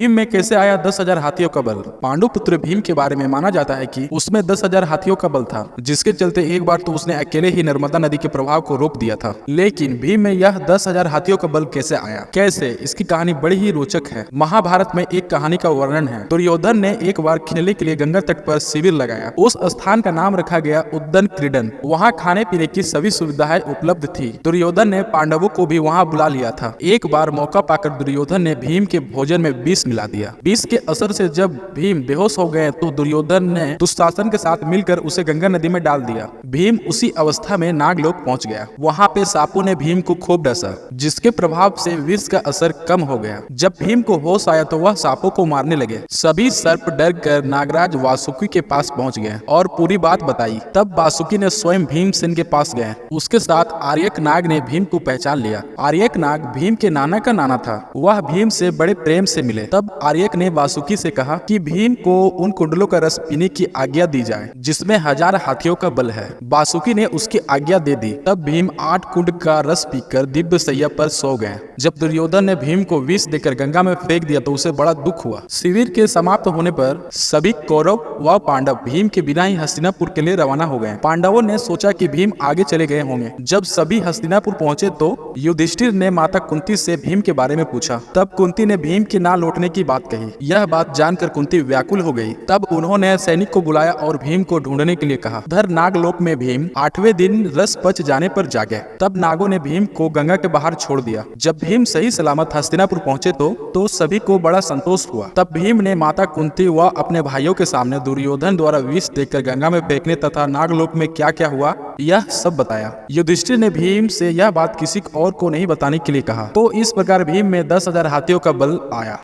भीम में कैसे आया 10,000 हाथियों का बल। पांडु पुत्र भीम के बारे में माना जाता है कि उसमें 10,000 हाथियों का बल था, जिसके चलते एक बार तो उसने अकेले ही नर्मदा नदी के प्रभाव को रोक दिया था। लेकिन भीम में यह 10,000 हाथियों का बल कैसे आया, कैसे, इसकी कहानी बड़ी ही रोचक है। महाभारत में एक कहानी का वर्णन है। दुर्योधन ने एक बार खेलने के लिए गंगा तट पर शिविर लगाया। उस स्थान का नाम रखा गया उद्दन क्रीडन। वहाँ खाने पीने की सभी सुविधाएं उपलब्ध थी। दुर्योधन ने पांडवों को भी वहाँ बुला लिया था। एक बार मौका पाकर दुर्योधन ने भीम के भोजन में विष मिला दिया। विष के असर से जब भीम बेहोश हो गए तो दुर्योधन ने दुशासन के साथ मिलकर उसे गंगा नदी में डाल दिया। भीम उसी अवस्था में नागलोक पहुंच गया। वहां पे सांपों ने भीम को खूब डसा, जिसके प्रभाव से विष का असर कम हो गया। जब भीम को होश आया तो वह सांपों को मारने लगे। सभी सर्प डर कर नागराज वासुकी के पास पहुंच गए और पूरी बात बताई। तब वासुकी ने स्वयं भीमसेन के पास गए। उसके साथ आर्यक नाग ने भीम को पहचान लिया। आर्यक नाग भीम के नाना का नाना था। वह भीम से बड़े प्रेम से मिले। तब आर्यक ने वासुकी से कहा कि भीम को उन कुंडलों का रस पीने की आज्ञा दी जाए जिसमें 1000 हाथियों का बल है। वासुकी ने उसकी आज्ञा दे दी। तब भीम 8 कुंड का रस पीकर दिव्य सैया पर सो गए। जब दुर्योधन ने भीम को विष देकर गंगा में फेंक दिया तो उसे बड़ा दुख हुआ। शिविर के समाप्त होने पर सभी कौरव व पांडव भीम के बिना ही हस्तिनापुर के लिए रवाना हो गए। पांडवों ने सोचा कि भीम आगे चले गए होंगे। जब सभी हस्तिनापुर पहुंचे तो युधिष्ठिर ने माता कुंती से भीम के बारे में पूछा। तब कुंती ने भीम के ना लौटने की बात कही। यह बात जानकर कुंती व्याकुल हो गई। तब उन्होंने सैनिक को बुलाया और भीम को ढूंढने के लिए कहा। धर नागलोक में भीम 8वें दिन रस पच जाने पर जागे। तब नागों ने भीम को गंगा के बाहर छोड़ दिया। जब भीम सही सलामत हस्तिनापुर पहुंचे तो सभी को बड़ा संतोष हुआ। तब भीम ने माता कुंती व अपने भाइयों के सामने दुर्योधन द्वारा विष देकर गंगा में फेंकने तथा नागलोक में क्या क्या हुआ यह सब बताया। युधिष्ठिर ने भीम से यह बात किसी और को नहीं बताने के लिए कहा। तो इस प्रकार भीम में 10,000 हाथियों का बल आया।